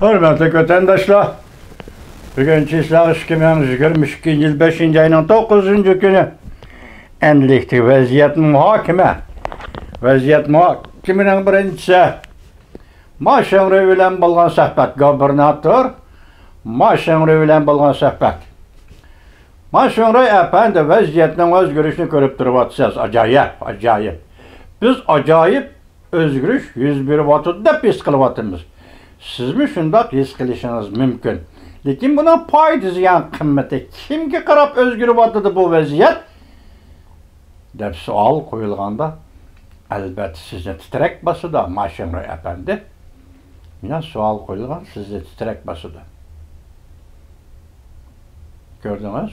Hürmetli vatandaşlar, bugün Çislak 2022 yıl 5. ayının 9. günü endilikli vaziyet muhakeme. Vaziyet muhakemenin birincisi Maşenre bilen bulgan söhbet gubernatör Maşenre bilen bulgan söhbet. Maşenre efendi vaziyetinin özgürüşünü görüp duruyorsunuz. Acayip. Biz acayip özgürüş 101 vatıdı da biz kılıvatımız. Siz mi şundak his kılışınız mümkün. Lekin buna paydı ziyan kımmeti. Kimki karab özgür vatıdı bu vaziyet? Dep sual koyulganda elbette size titrek basıda Maşenre efendi. Yine sual koyulgan size titrek basıda. Gördünüz?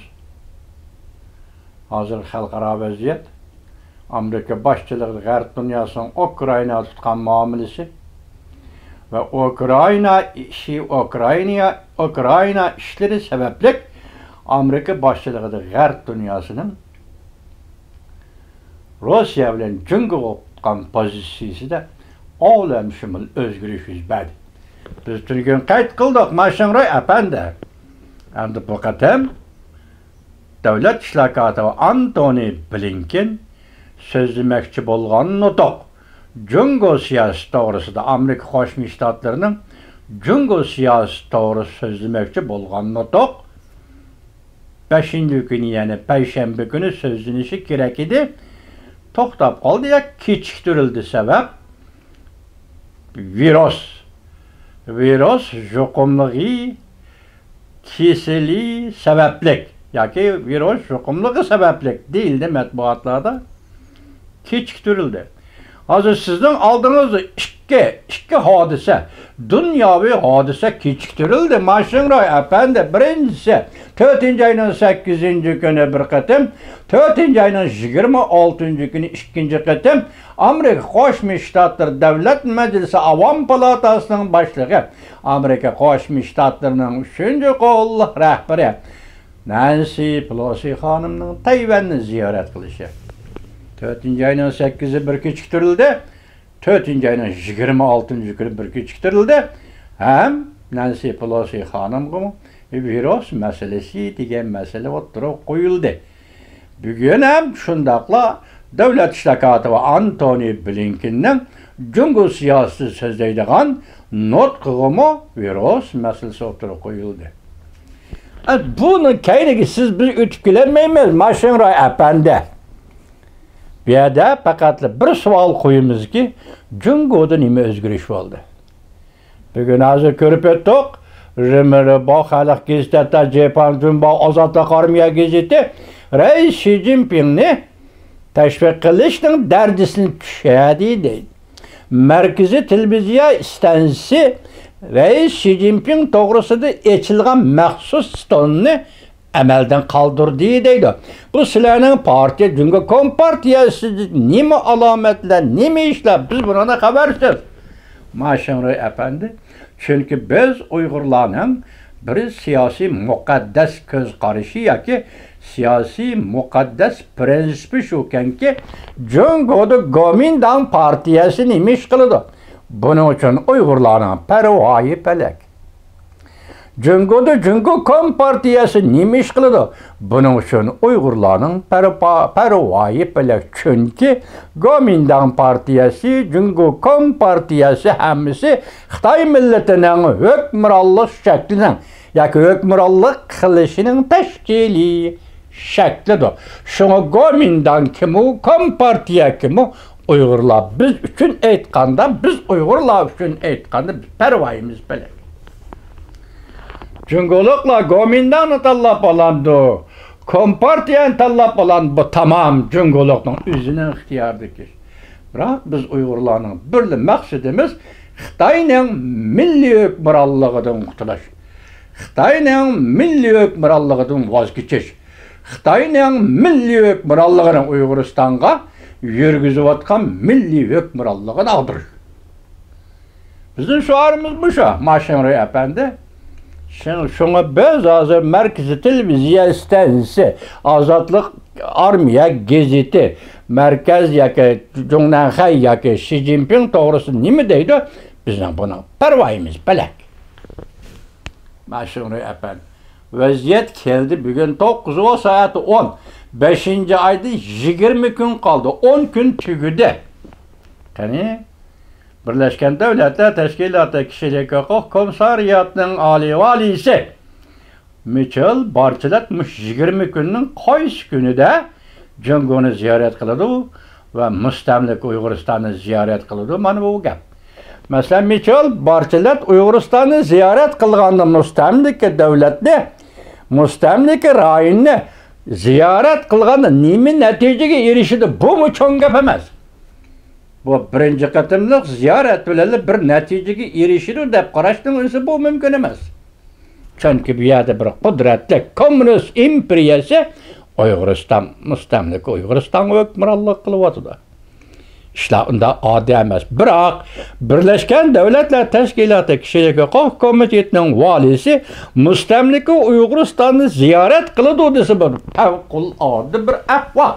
Hazır halkara vaziyet. Amerika başçılığı Garp dünyasının Ukrayna tutkan muamelesi ve Ukrayna işleri sebeplik Amerika başçılığı da Garp dünyasının Rusya ile cüngü tutkan pozisyonu da oğlum şumul özgürlük yüzbedi. Biz Türkiye'nin kayıt kıldık Maşenre efendi. Hem de bu kadem Devlet İşlakatı Antony Blinken sözlemekçi bolğan notok. Cüngü siyasi doğrusu da Amerika Koşmuş Ştatlarının cüngü siyasi doğrusu sözlemekçi bolğan notok. 5. günü yani Perşembe günü sözlenişi gerek idi. Toktap kaldı ya keçiktirildi sebep. Virüs jukumluğu kesili sebeplik. Yaki virüs jukumluğu sebeplik değildi matbuatlarda. Keçiktirildi. Hazır sizden aldığınız iki hadise, dünyavi hadise keçiktirildi. Maşenre efendi birincisi 4. ayının 8. günü bir kıtım, 4. ayının 26. günü 2. kıtım, Amerika Koşmuş Ştatları Devlet Meclisi Avam Palatasının başlığı, Amerika Koşmuş Ştatlarının 3. kollu rehberi Nancy Pelosi hanımının Tayvan'ı ziyaret kılışı. 4. ayının 8'i bir keçiktirildi. 4. ayının 26. günü bir keçiktirildi. Hem Nancy Pelosi hanım virüs meselesi degan mesele o'ttirib qo'yildi. Bugun ham shundaqla Davlat İşlakatı ve Antony Blinken'ning cüngü siyasi so'zlaydigan nutqig'imi virüs meselesi o'ttirib qo'yildi. Bunu kayniga siz biz o'tib kelmaymiz Maşenre efendi. Bu yerda faqat bir savol qo'yamiz ki cüngüda nima o'zgarish bo'ldi? Bugun hozir ko'rib o'tdik. Rimiri Xalq gazetasi, Japan Jumbo Ozodlik armiya gazeti Reis Xi Jinpingni tashviq qilishning dardisini tushadi deydi. Markaziy televiziya stansiyasi Reis Xi Jinping to'g'risida echilgan maxsus stonni amaldan qoldirdi deydi. Bu sizlarning partiya Cumhuriyet Kompartiyasi nima alomatlar, nima ishlar biz bundan xabarsiz. Maşenre efendi, çünkü biz Uygurlarning bir siyasi muqaddas ko'z qarashi yoki siyasi muqaddas prinsipi shukanki Cumhuriyet Komintern partiyasi nima ish qiladi? Buning uchun Uygurlarning parvoyi palak. Cumhuriyet Kompartiyasi nima ish qiladi? Buning uchun Uygurlarning parvoyi palak. Çünkü Komintern partiyasi, Cumhuriyet Kompartiyasi hammasi Xitoy millatining hukmronlik shaklining yoki hukmronlik qilishining tashkiliy shaklidir. Shunga Komintern kimi, Kompartiya kimi Uygurlar biz uchun aytganda, biz Uygurlar uchun aytganda parvoyimiz palak. Cumhuriyetler Kominternni tanlab olandi. Kompartiyani tanlab olandi. Bu tamam Cumhuriyetning o'zining ixtiyoridagi ish. Biroq biz Uygurlarning birli maqsadimiz Xitoyning milliy hukmronligidan qutulish. Xitoyning milliy hukmronligidan voz kechish. Xitoyning milliy hukmronligini Uyg'uristonga yurgizayotgan milliy hukmronligini ag'dirish. Bizning shiorimiz bu shu, Maşenre efendi. Şuna biz hazır Merkezi Televiziya stansiyasi, Ozodlik armiya gazeti, Merkez yoki Jungnanxay yoki Xi Jinping to'g'risida nima deydi? Bizning buni parvoyimiz palak. Maşınrı efendim. Vaziyet keldi bugün 9 saat 10. 5. ayda 20 gün kaldı. 10 gün tügüdü. Yani Birleşken Devletler Teşkilatı Kişilik Hukuk Komisariyatı'nın Ali Valisi Mitchell Barçilatmış 20 günün qaysi günü de Cunguni ziyaret kıldı ve müstemlik Uyguristan'ı ziyaret kıldı. Mana bu gap. Mesela Mitchell Barçilat Uyguristan'ı ziyaret kılganda müstemlik devletni, müstemlik rayonni ziyaret kılganda nimi neticege erişidi? Bu mu çoğun gap emas? Bu birinci katımlık ziyaret bilen bir neticege erişidi dep qarashning bu mümkün emas. Çünkü bir yerde bir kudretli komünist imperiyası Uyguristan, müstemlik Uyguristan'a hükümranlık kılıvatıdı. İşlerinde adi emas. Biroq Birleşken Devletler Teşkilatı Kişilik Hukuk Komiteti'nin valisi müstemlik Uyguristan'ı ziyaret kılıdı dese bir fevkalade bir ahval.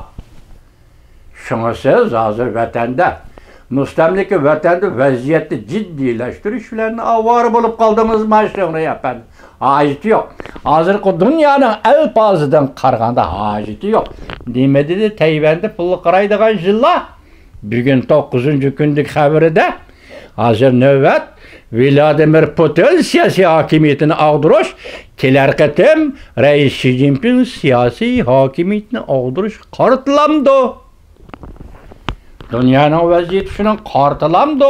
Şuna siz hazır vatanda müstemlik vatanda vaziyeti ciddileştirişlerini avar bulup kaldınız maşını yapan. Haceti yok. Hazırki dünyanın elpazıdan qarğanda haceti yok. Demedi de Tayvan'da pul qaraydigan jilla bugün 9. gündük xabarida hazır növbet Vladimir Putin siyasi hakimiyetini ağdırış, kelar qatim Reis Xi Jinping siyasi hakimiyetini ağdırış qartılamdı. Dünyanın vaziyeti şunun qartılamdı.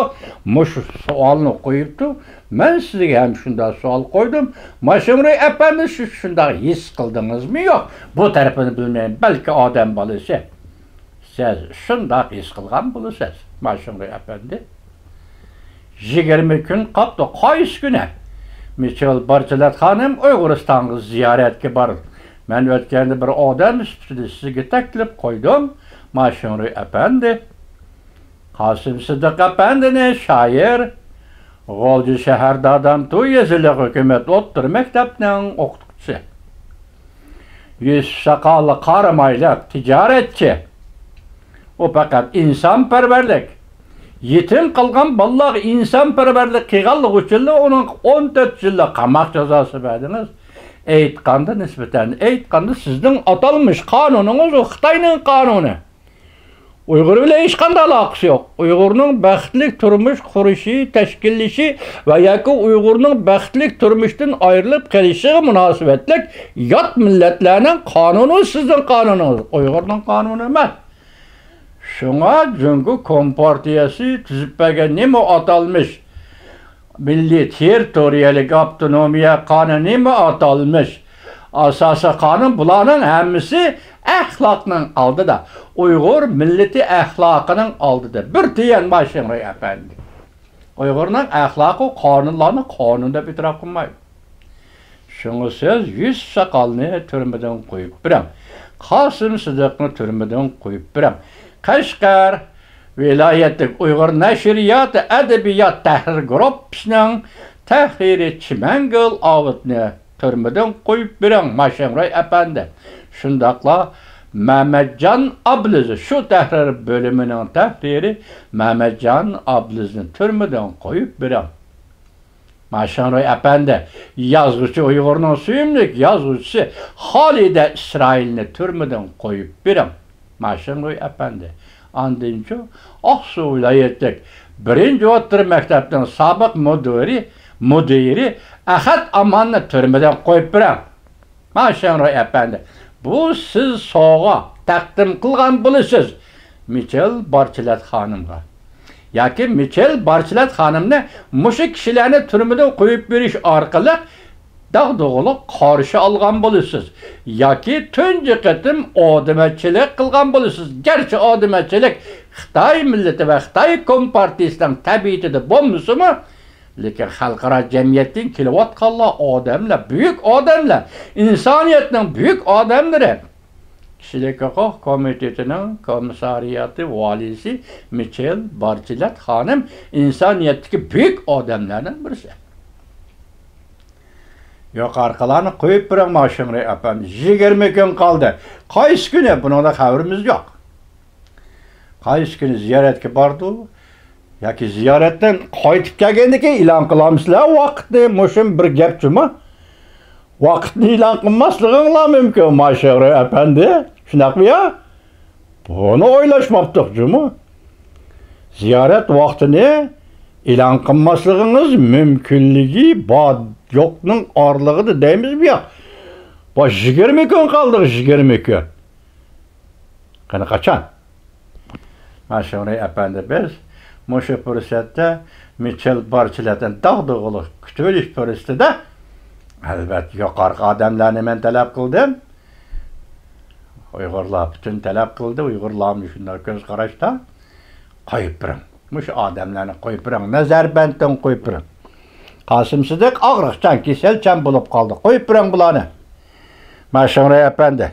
Muş sualını koyuptu. Ben size hem şunda sual koydum. Maşımrı efendi şunda his kıldınız mı yok? Bu tarafını bilmeyin. Belki adam balısı. Siz şunda his kılgan bulursunuz. Maşımrı efendi. 20 gün kaptı. Qaysi güne? Mitchell Barçilat hanım Uyguristan'ı ziyaretke barır. Ben ötkende bir adam size teklif koydum. Maşımrı efendi. Kasım Sıddık efendinin şair. Golcu şehirde adam Tuyezilik hükümet ottur mektepten okutkusu. Yüz sakallı karımaylık ticaretçi. O fakat insanperverlik. Yetim kılgan ballar insanperverlik kıygallık uçullu onun 14 yıllık qamak cezası verdiniz. Eytqanda nispeten, eytqanda sizden atalmış kanununuz o Xitayning kanunu. Uygur bile hiç qanday alakası yok. Uygur'un baxtlik turmuş qurışı, teşkillişi ve yakı Uygur'un baxtlik turmuşdan ayrılıp gelişi münasebetlik yat milletlerinin kanunu sizin kanununuz. Uygur'un kanunu emas. Şuna çünkü Kompartiyası tüzüpbege nima atalmış? Milli territoriyalik avtonomiya kanunu nima atalmış? Asası kanun bulanın hemmisi ahlakının aldıda. Uygur milleti ahlakının aldıda. Bir diyen başını efendi. Uygur'un ahlakı kanunlarını kanunda bitirip koymayın. Şunu siz 100 sakalını türmeden koyup biram. Kasım Sıddık'ını türmeden koyup biram. Kaşgar vilayetlik Uygur Neşriyatı Edebiyat Tahrir Grups'nın tahriri Çimengil avıtını türmeden koyup biram Maşemray efendi. Şundakla Mehmetcan Ablızı şu tahrir bölümünün tahriri Mehmetcan Ablızı'nın türmeden koyup biram. Maşemray efendi yazgıcı Uygur'un suyumluk yazgıcısı Halide İsrail'ini türmeden koyup biram. Maşemray efendi. Andinci Aksu vilayetlik birinci otur mektepten sabık müdiri Ahad Aman'ı türmeden koyup biram. Maşemray efendi. Bu siz soğa takdim kılgan buluşuz. Mitchell Barçilat hanımga. Yaki Mitchell Barçilat hanımını muşu kişilerini türmeden koyup biriş arkalık dağ-doğulu karşı algan buluşuz. Yaki tünce kıtım odimətçilik kılgan buluşuz. Gerçi odimətçilik Xitay milleti ve Xitay Kompartiyası'nın tabiatı bulmusu mu? Lekin xalqaro cemiyetin kilowatt qalla odamlar, büyük odamlar, insoniyatning büyük odamlari. Kişilik hukuk komitetining komissariyati valisi Mitchell Barçilat hanım insoniyatdagi büyük odamlardan birisi. Yuqorqilarni qo'yib biring Maşimri efendi. 20 gün qaldi. Qaysi kuni buningda xabarimiz yo'q. Qaysi kuni ziyoratga bordi? Yoki ziyoratdan qaytib kelgandan keyin e'lon qilamizlar vaqtni, mushum bir gap juma. Vaqtni e'lon qilmasliginglar mumkin, Mashhur efendi. Shunaqa ya? Buni o'ylashmoqdiqmi? Ziyorat vaqtini e'lon qilmasligingiz mumkinligi bor yo'qning orlig'ida deymiz bu yoq. Bu 20 kun qoldi, 20 kun. Qani qachon? Mashhur efendi biz mushu fursatda Mitchell barchalardan dağdığılı kütüveliş fursatida albatta yuqorqi odamlarni men talab qildim. Uyg'urlar bütün talab qildi, Uyg'urlarni shunday ko'z qarashda qo'yib turing. Mushu odamlarni qo'yib turing, nazarbanddan qo'yib turing. Qosim Sidiq og'riqchan, kasalchan bo'lib qoldi. Qo'yib turing bularni. Mashhur efendi